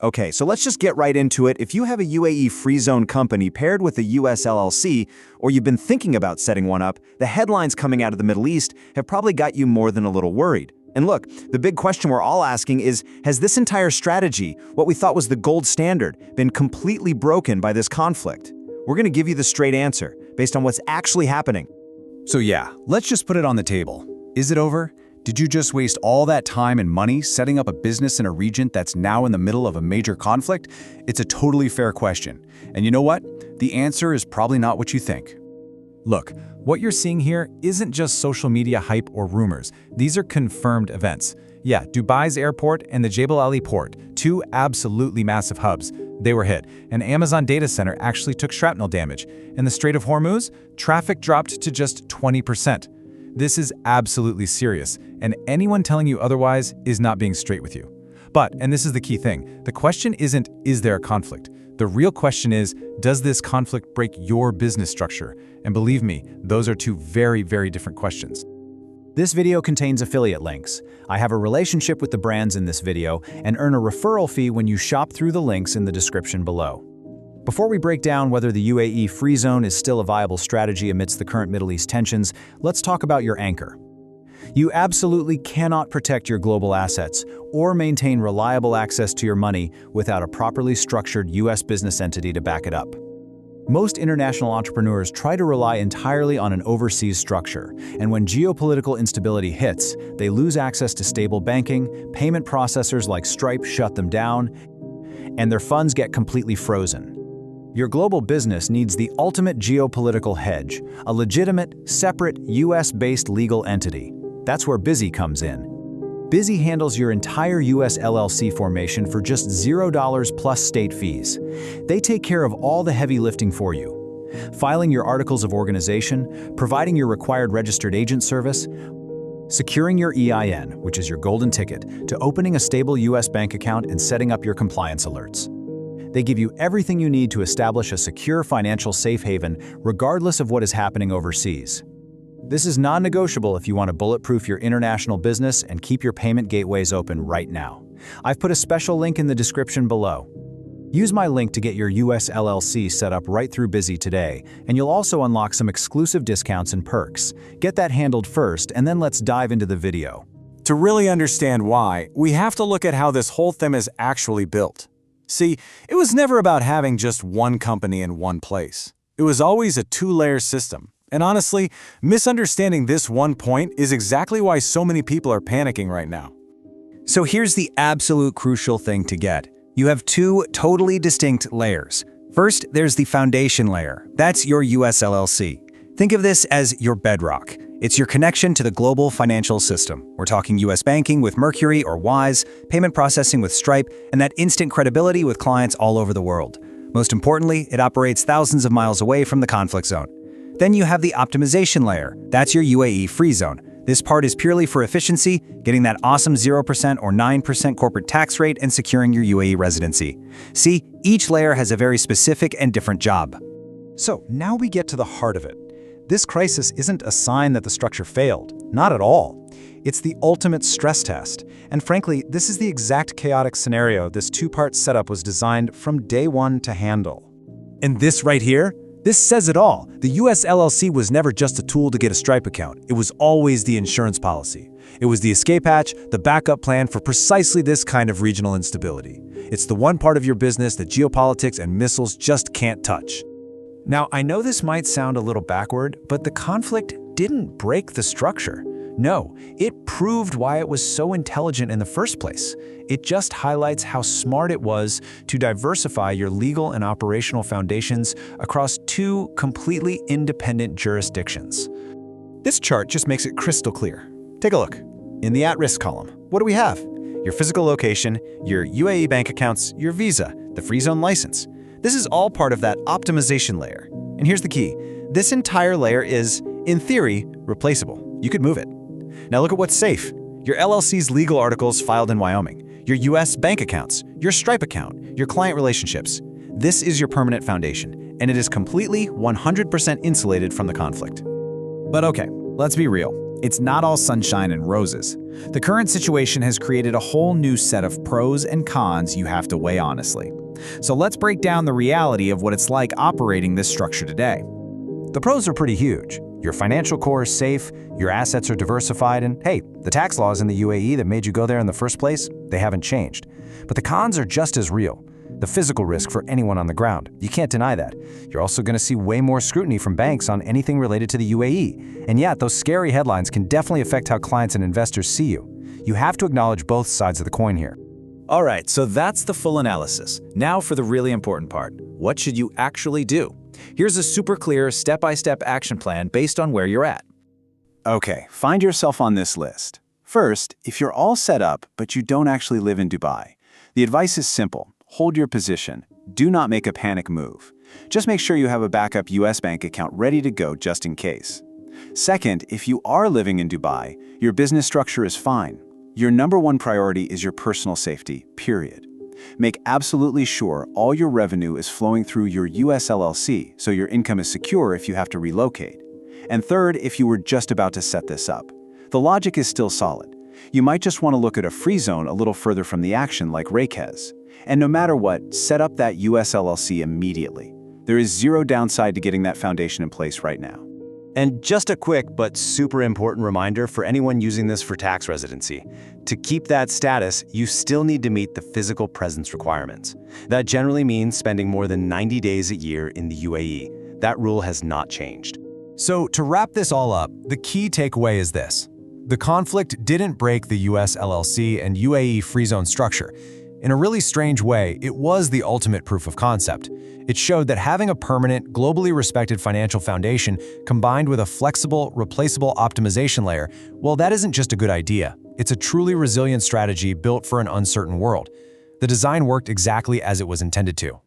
Okay, so let's just get right into it. If you have a UAE free zone company paired with a US LLC, or you've been thinking about setting one up, the headlines coming out of the Middle East have probably got you more than a little worried. And look, the big question we're all asking is, has this entire strategy, what we thought was the gold standard, been completely broken by this conflict? We're going to give you the straight answer, based on what's actually happening. So yeah, let's just put it on the table. Is it over? Did you just waste all that time and money setting up a business in a region that's now in the middle of a major conflict? It's a totally fair question. And you know what? The answer is probably not what you think. Look, what you're seeing here isn't just social media hype or rumors. These are confirmed events. Yeah, Dubai's airport and the Jebel Ali port, two absolutely massive hubs, they were hit. An Amazon data center actually took shrapnel damage. In the Strait of Hormuz, traffic dropped to just 20%. This is absolutely serious, and anyone telling you otherwise is not being straight with you. But, and this is the key thing, the question isn't, is there a conflict? The real question is, does this conflict break your business structure? And believe me, those are two very, very different questions. This video contains affiliate links. I have a relationship with the brands in this video and earn a referral fee when you shop through the links in the description below. Before we break down whether the UAE free zone is still a viable strategy amidst the current Middle East tensions, let's talk about your anchor. You absolutely cannot protect your global assets or maintain reliable access to your money without a properly structured U.S. business entity to back it up. Most international entrepreneurs try to rely entirely on an overseas structure, and when geopolitical instability hits, they lose access to stable banking, payment processors like Stripe shut them down, and their funds get completely frozen. Your global business needs the ultimate geopolitical hedge, a legitimate, separate, US-based legal entity. That's where Busy comes in. Busy handles your entire US LLC formation for just $0 plus state fees. They take care of all the heavy lifting for you. Filing your articles of organization, providing your required registered agent service, securing your EIN, which is your golden ticket, to opening a stable US bank account and setting up your compliance alerts. They give you everything you need to establish a secure financial safe haven, regardless of what is happening overseas. This is non-negotiable if you want to bulletproof your international business and keep your payment gateways open right now. I've put a special link in the description below. Use my link to get your US LLC set up right through Busy today, and you'll also unlock some exclusive discounts and perks. Get that handled first, and then let's dive into the video. To really understand why, we have to look at how this whole thing is actually built. See, it was never about having just one company in one place. It was always a two-layer system. And honestly, misunderstanding this one point is exactly why so many people are panicking right now. So here's the absolute crucial thing to get. You have two totally distinct layers. First, there's the foundation layer. That's your US LLC. Think of this as your bedrock. It's your connection to the global financial system. We're talking US banking with Mercury or Wise, payment processing with Stripe, and that instant credibility with clients all over the world. Most importantly, it operates thousands of miles away from the conflict zone. Then you have the optimization layer. That's your UAE free zone. This part is purely for efficiency, getting that awesome 0% or 9% corporate tax rate and securing your UAE residency. See, each layer has a very specific and different job. So now we get to the heart of it. This crisis isn't a sign that the structure failed. Not at all. It's the ultimate stress test. And frankly, this is the exact chaotic scenario this two-part setup was designed from day one to handle. And this right here? This says it all. The US LLC was never just a tool to get a Stripe account. It was always the insurance policy. It was the escape hatch, the backup plan for precisely this kind of regional instability. It's the one part of your business that geopolitics and missiles just can't touch. Now, I know this might sound a little backward, but the conflict didn't break the structure. No, it proved why it was so intelligent in the first place. It just highlights how smart it was to diversify your legal and operational foundations across two completely independent jurisdictions. This chart just makes it crystal clear. Take a look. In the at-risk column, what do we have? Your physical location, your UAE bank accounts, your visa, the free zone license. This is all part of that optimization layer. And here's the key. This entire layer is, in theory, replaceable. You could move it. Now look at what's safe. Your LLC's legal articles filed in Wyoming, your US bank accounts, your Stripe account, your client relationships. This is your permanent foundation, and it is completely 100% insulated from the conflict. But okay, let's be real. it's not all sunshine and roses. The current situation has created a whole new set of pros and cons you have to weigh honestly. So let's break down the reality of what it's like operating this structure today. The pros are pretty huge. Your financial core is safe, your assets are diversified, and hey, the tax laws in the UAE that made you go there in the first place, they haven't changed. But the cons are just as real. The physical risk for anyone on the ground. You can't deny that. You're also going to see way more scrutiny from banks on anything related to the UAE. And yet, those scary headlines can definitely affect how clients and investors see you. You have to acknowledge both sides of the coin here. All right, so that's the full analysis. Now for the really important part. What should you actually do? Here's a super clear step-by-step action plan based on where you're at. Okay, find yourself on this list. First, if you're all set up, but you don't actually live in Dubai, the advice is simple. Hold your position. Do not make a panic move. Just make sure you have a backup US bank account ready to go just in case. Second, if you are living in Dubai, your business structure is fine. Your number one priority is your personal safety, period. Make absolutely sure all your revenue is flowing through your US LLC so your income is secure if you have to relocate. And third, if you were just about to set this up, the logic is still solid. You might just want to look at a free zone a little further from the action like Reykjavik. And no matter what, set up that US LLC immediately. There is zero downside to getting that foundation in place right now. And just a quick but super important reminder for anyone using this for tax residency. To keep that status, you still need to meet the physical presence requirements. That generally means spending more than 90 days a year in the UAE. That rule has not changed. So to wrap this all up, the key takeaway is this. The conflict didn't break the US LLC and UAE Freezone structure. In a really strange way, it was the ultimate proof of concept. It showed that having a permanent, globally respected financial foundation combined with a flexible, replaceable optimization layer, well, that isn't just a good idea. It's a truly resilient strategy built for an uncertain world. The design worked exactly as it was intended to.